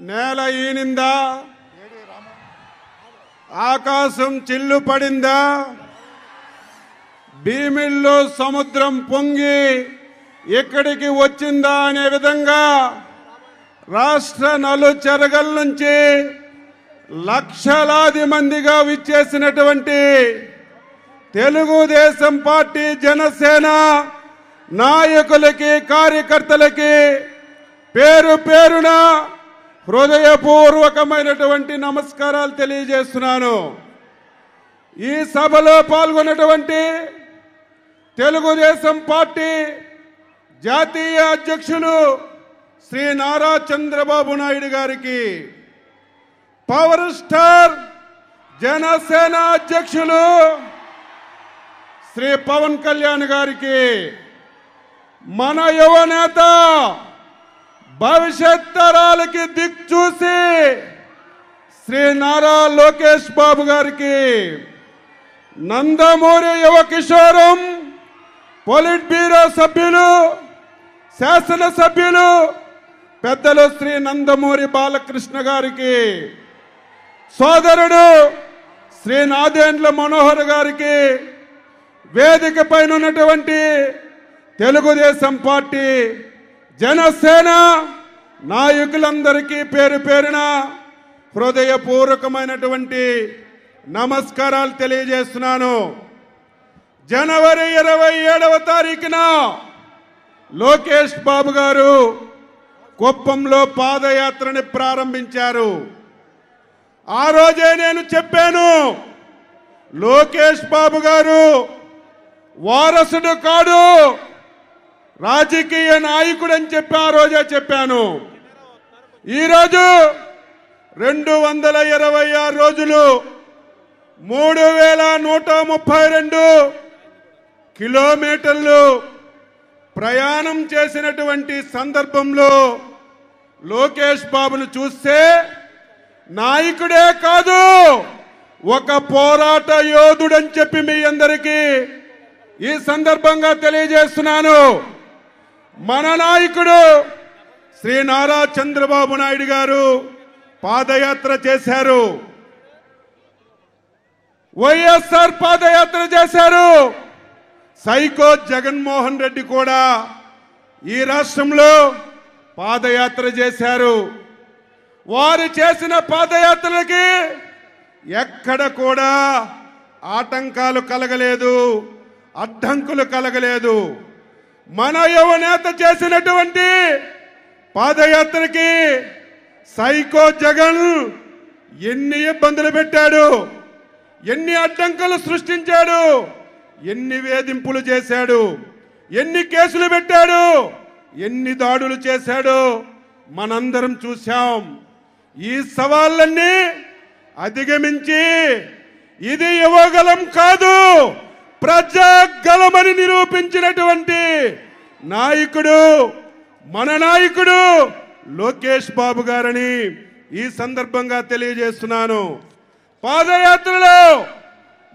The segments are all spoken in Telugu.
నేల ఈనిందా, ఆకాశం చిల్లు పడిందా, భీమిల్లో సముద్రం పొంగి ఇక్కడికి వచ్చిందా అనే విధంగా రాష్ట్ర నలుచెరగల నుంచి లక్షలాది మందిగా విచ్చేసినటువంటి తెలుగుదేశం పార్టీ, జనసేన నాయకులకి, కార్యకర్తలకి పేరు పేరున హృదయపూర్వకమైనటువంటి నమస్కారాలు తెలియజేస్తున్నాను. ఈ సభలో పాల్గొన్నటువంటి తెలుగుదేశం పార్టీ జాతీయ అధ్యక్షులు శ్రీ నారా చంద్రబాబు నాయుడు గారికి, పవర్ స్టార్ జనసేన అధ్యక్షులు శ్రీ పవన్ కళ్యాణ్ గారికి, మన యువనేత భవిష్యత్ తరాలకి దిక్చూసి శ్రీ నారా లోకేష్ బాబు గారికి, నందమూరి యువ కిషోరం పొలిట్ బ్యూరో సభ్యులు, శాసనసభ్యులు పెద్దలు శ్రీ నందమూరి బాలకృష్ణ గారికి, సోదరుడు శ్రీ నాదెండ్ల మనోహర్ గారికి, వేదిక పైన ఉన్నటువంటి తెలుగుదేశం పార్టీ, జనసేన నాయకులందరికీ పేరు పేరున హృదయపూర్వకమైనటువంటి నమస్కారాలు తెలియజేస్తున్నాను. జనవరి 27వ తారీఖున లోకేష్ బాబు గారు కుప్పంలో పాదయాత్రని ప్రారంభించారు. ఆ రోజే నేను చెప్పాను, లోకేష్ బాబు గారు వారసుడు కాడు, రాజకీయ నాయకుడు అని చెప్పి ఆ రోజే చెప్పాను. ఈరోజు 226 రోజులు 3132 కిలోమీటర్లు ప్రయాణం చేసినటువంటి సందర్భంలో లోకేష్ బాబును చూస్తే నాయకుడే కాదు, ఒక పోరాట యోధుడని చెప్పి మీ అందరికీ ఈ సందర్భంగా తెలియజేస్తున్నాను. మన నాయకుడు శ్రీ నారా చంద్రబాబు నాయుడు గారు పాదయాత్ర చేశారు, వైఎస్ఆర్ పాదయాత్ర చేశారు. సైకో జగన్మోహన్ రెడ్డి కూడా ఈ రాష్ట్రంలో పాదయాత్ర చేశారు. వారు చేసిన పాదయాత్రలకి ఎక్కడ కూడా ఆటంకాలు కలగలేదు, అడ్డంకులు కలగలేదు. మన యువనేత చేసినటువంటి పాదయాత్రకి సైకో జగన్ ఎన్ని ఇబ్బందులు పెట్టాడు, ఎన్ని అడ్డంకులు సృష్టించాడు, ఎన్ని వేధింపులు చేశాడు, ఎన్ని కేసులు పెట్టాడు, ఎన్ని దాడులు చేశాడు మనందరం చూశాం. ఈ సవాళ్ళన్నీ అధిగమించి ఇది యువగలం కాదు, ప్రజాగలమని నిరూపించినటువంటి నాయకుడు మన నాయకుడు లోకేష్ బాబు గారని ఈ సందర్భంగా తెలియజేస్తున్నాను. పాదయాత్రలో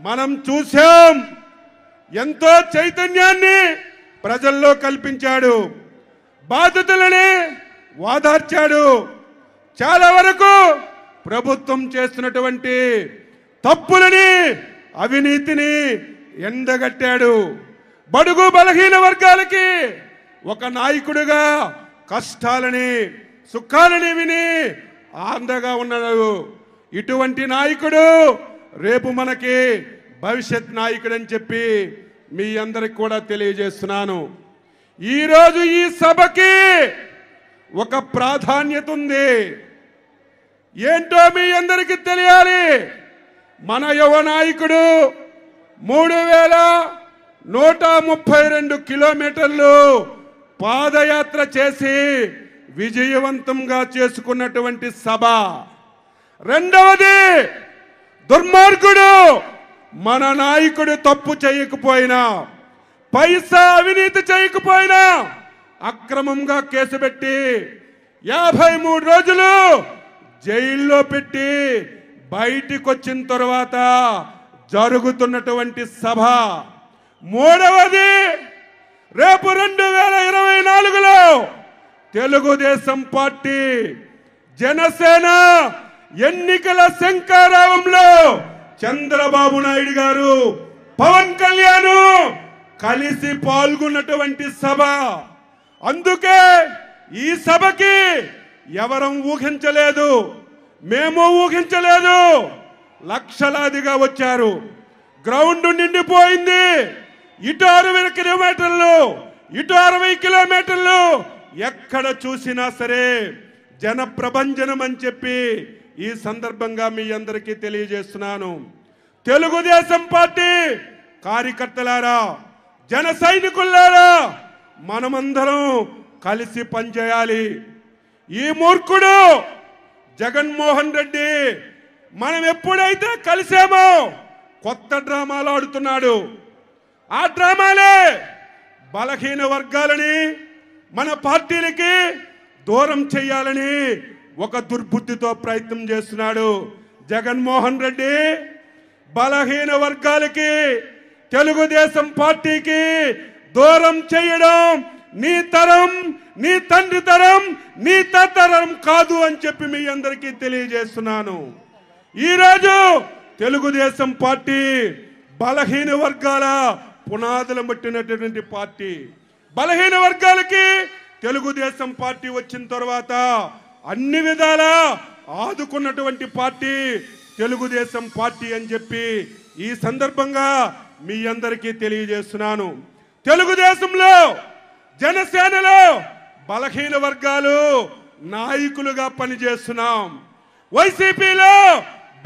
మనం చూశాం, ఎంతో చైతన్యాన్ని ప్రజల్లో కల్పించాడు, బాధితులని వాదార్చాడు, చాలా వరకు ప్రభుత్వం చేస్తున్నటువంటి తప్పులని, అవినీతిని ఎండగట్టాడు. బడుగు బలహీన వర్గాలకి ఒక నాయకుడిగా కష్టాలని, సుఖాలని విని ఆందగా ఉన్నాడు. ఇటువంటి నాయకుడు రేపు మనకి భవిష్యత్ నాయకుడు అని చెప్పి మీ అందరికి కూడా తెలియజేస్తున్నాను. ఈరోజు ఈ సభకి ఒక ప్రాధాన్యత ఉంది. ఏంటో మీ అందరికీ తెలియాలి. మన యువ నాయకుడు 3132 కిలోమీటర్లు పాదయాత్ర చేసి విజయవంతంగా చేసుకున్నటువంటి సభ. రెండవది, దుర్మార్గుడు మన నాయకుడు తప్పు చేయకపోయినా, పైసా అవినీతి చేయకపోయినా అక్రమంగా కేసు పెట్టి 53 రోజులు జైల్లో పెట్టి బయటికి వచ్చిన తర్వాత జరుగుతున్నటువంటి సభ. మూడవది, రేపు 2024లో తెలుగుదేశం పార్టీ, జనసేన ఎన్నికల శంఖారావంలో చంద్రబాబు నాయుడు గారు పవన్ కళ్యాణ్ కలిసి పాల్గొన్నటువంటి సభ. అందుకే ఈ సభకి ఎవరం ఊహించలేదు, మేము ఊహించలేదు. లక్షలాదిగా వచ్చారు, గ్రౌండ్ నిండిపోయింది. ఇటు 60 కిలోమీటర్లు, ఇటు 60 కిలోమీటర్లు, ఎక్కడ చూసినా సరే జన ప్రభంజనం అని చెప్పి ఈ సందర్భంగా మీ అందరికీ తెలియజేస్తున్నాను. తెలుగుదేశం పార్టీ కార్యకర్తలారా, జన సైనికులారా, మనమందరం కలిసి పనిచేయాలి. ఈ మూర్ఖుడు జగన్మోహన్ రెడ్డి మనం ఎప్పుడైతే కలిసామో కొత్త డ్రామాలు ఆడుతున్నాడు. ఆ డ్రామాలే బలహీన వర్గాలని మన పార్టీలకి దూరం చేయాలని ఒక దుర్బుద్ధితో ప్రయత్నం చేస్తున్నాడు జగన్మోహన్ రెడ్డి. బలహీన వర్గాలకి, తెలుగుదేశం పార్టీకి దూరం చేయడం నీ తరం, నీ తండ్రి తరం, నీ తరం కాదు అని చెప్పి మీ అందరికీ తెలియజేస్తున్నాను. ఈరోజు తెలుగుదేశం పార్టీ బలహీన వర్గాల పునాదులు పట్టినటువంటి పార్టీ. బలహీన వర్గాలకి తెలుగుదేశం పార్టీ వచ్చిన తర్వాత అన్ని విధాలా ఆదుకున్నటువంటి పార్టీ తెలుగుదేశం పార్టీ అని చెప్పి ఈ సందర్భంగా మీ అందరికీ తెలియజేస్తున్నాను. తెలుగుదేశంలో, జనసేనలో బలహీన వర్గాలు నాయకులుగా పనిచేస్తున్నాం. వైసీపీలో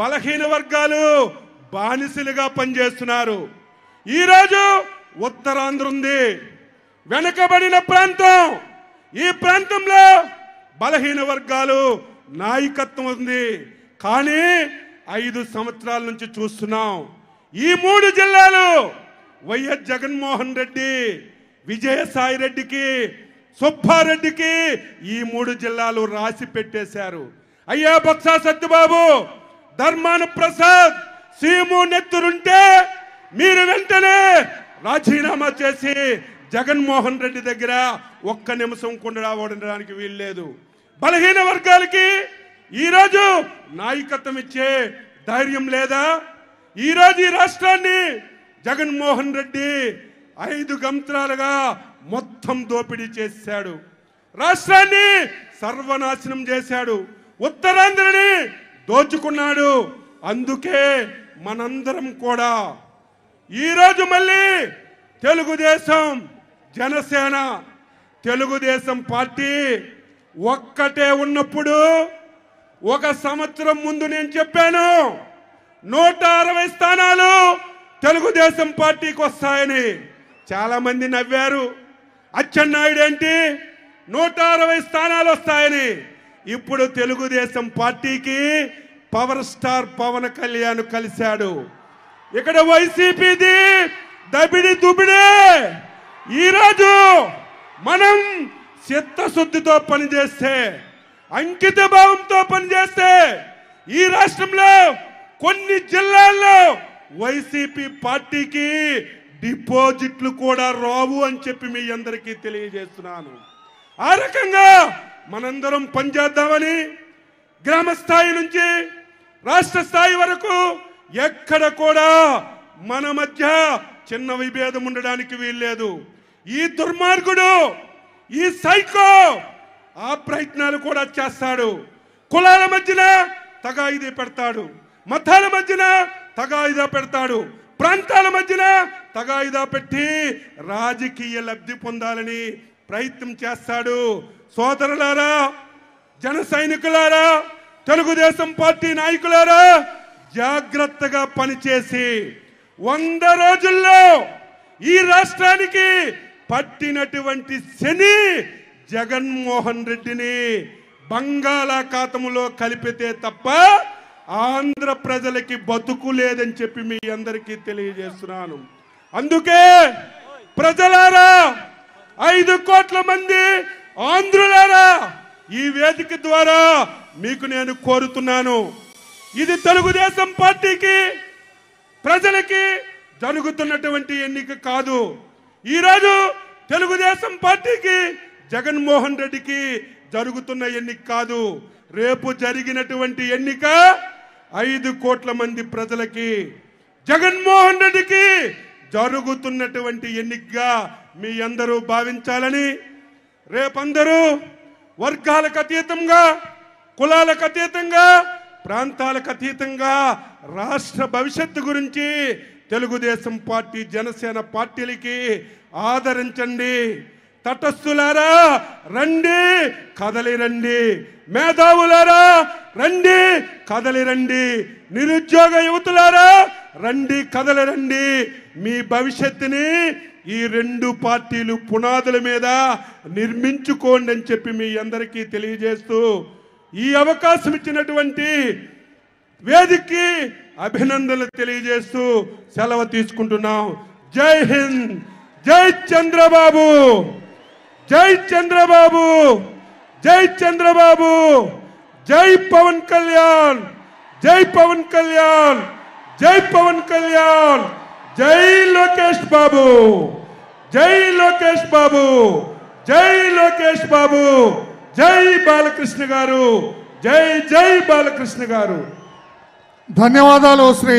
బలహీన వర్గాలు బానిసలుగా పనిచేస్తున్నారు. ఈరోజు ఉత్తరాంధ్ర ఉంది, వెనుకబడిన ప్రాంతం. ఈ ప్రాంతంలో బలహీన వర్గాలు నాయకత్వం ఉంది. కానీ 5 సంవత్సరాల నుంచి చూస్తున్నాం, ఈ 3 జిల్లాలు వైఎస్ జగన్మోహన్ రెడ్డి, విజయసాయి రెడ్డికి, సుబ్బారెడ్డికి ఈ 3 జిల్లాలు రాసి పెట్టేశారు. అయ్యా బొత్స సత్యబాబు, ధర్మాన ప్రసాద్, సీము నెత్తురుంటే మీరు వెంటనే రాజీనామా చేసి జగన్మోహన్ రెడ్డి దగ్గర ఒక్క నిమిషం కూడా ఉండడానికి వీల్లేదు. బలహీన వర్గాలకి ఈరోజు నాయకత్వం ఇచ్చే ధైర్యం లేదా? ఈరోజు ఈ రాష్ట్రాన్ని జగన్మోహన్ రెడ్డి 5 సంవత్సరాలుగా మొత్తం దోపిడీ చేశాడు. రాష్ట్రాన్ని సర్వనాశనం చేశాడు. ఉత్తరాంధ్రని దోచుకున్నాడు. అందుకే మనందరం కూడా ఈరోజు మళ్ళీ తెలుగుదేశం, జనసేన, తెలుగుదేశం పార్టీ ఒక్కటే ఉన్నప్పుడు 1 సంవత్సరం ముందు నేను చెప్పాను 160 స్థానాలు తెలుగుదేశం పార్టీకి వస్తాయని. చాలా మంది నవ్వారు. అచ్చెన్నాయుడు ఏంటి 160 స్థానాలు వస్తాయని. ఇప్పుడు తెలుగుదేశం పార్టీకి పవర్ స్టార్ పవన్ కళ్యాణ్ కలిశాడు. ఇక్కడ వైసీపీది దబిడి దుబిడే. ఈరోజు మనం చిత్తశుద్ధితో పనిచేస్తే, అంకిత భావంతో పనిచేస్తే ఈ రాష్ట్రంలో కొన్ని జిల్లాల్లో వైసీపీ పార్టీకి డిపాజిట్లు కూడా రావు అని చెప్పి మీ అందరికీ తెలియజేస్తున్నాను. ఆ రకంగా మనందరం పనిచేద్దామని గ్రామ స్థాయి నుంచి రాష్ట్ర స్థాయి వరకు ఎక్కడ కూడా మన మధ్య చిన్న విభేదం ఉండడానికి వీల్లేదు. ఈ దుర్మార్గుడు, ఈ సైకో ఆ ప్రయత్నాలు కూడా చేస్తాడు. కులాల మధ్యన తగాయిదా పెడతాడు, మతాల మధ్యన తగాయిదా పెడతాడు, ప్రాంతాల మధ్యన తగాయిదా పెట్టి రాజకీయ లబ్ధి పొందాలని ప్రయత్నం చేస్తాడు. సోదరులారా, జన సైనికులారా, తెలుగుదేశం పార్టీ నాయకులారా, జాగ్రత్తగా పనిచేసి 100 రోజుల్లో ఈ రాష్ట్రానికి పట్టినటువంటి శని జగన్మోహన్ రెడ్డిని బంగాళాఖాతంలో కలిపితే తప్ప ఆంధ్ర ప్రజలకి బతుకు లేదని చెప్పి మీ అందరికీ తెలియజేస్తున్నాను. అందుకే ప్రజలారా, 5 కోట్ల మంది ఆంధ్రులారా, ఈ వేదిక ద్వారా మీకు నేను కోరుతున్నాను, ఇది తెలుగుదేశం పార్టీకి, ప్రజలకి జరుగుతున్నటువంటి ఎన్నిక కాదు. ఈరోజు తెలుగుదేశం పార్టీకి, జగన్మోహన్ రెడ్డికి జరుగుతున్న ఎన్నిక కాదు. రేపు జరిగినటువంటి ఎన్నిక 5 కోట్ల మంది ప్రజలకి, జగన్మోహన్ రెడ్డికి జరుగుతున్నటువంటి ఎన్నికగా మీ అందరూ భావించాలని, రేపందరూ వర్గాలకు అతీతంగా, కులాలకు అతీతంగా, ప్రాంతాలకు అతీతంగా రాష్ట్ర భవిష్యత్తు గురించి తెలుగుదేశం పార్టీ, జనసేన పార్టీలకి ఆదరించండి. తటస్థులారా రండి, కదలి రండి. మేధావులారా రండి, కదలి రండి. నిరుద్యోగ యువతులారా రండి, కదలి రండి. మీ భవిష్యత్తుని ఈ 2 పార్టీలు పునాదుల మీద నిర్మించుకోండి అని చెప్పి మీ అందరికీ తెలియజేస్తూ, ఈ అవకాశం ఇచ్చినటువంటి వేదికకి అభినందనలు తెలియజేస్తూ సెలవు తీసుకుంటున్నాం. జై హింద్, జై చంద్రబాబు, జై చంద్రబాబు, జై చంద్రబాబు, జై పవన్ కళ్యాణ్, జై పవన్ కళ్యాణ్, జై పవన్ కళ్యాణ్, జై లోకేష్ బాబు, జై లోకేష్ బాబు, జై లోకేష్ బాబు, జై బాలకృష్ణ గారు, జై జై బాలకృష్ణ గారు. ధన్యవాదాలు శ్రీ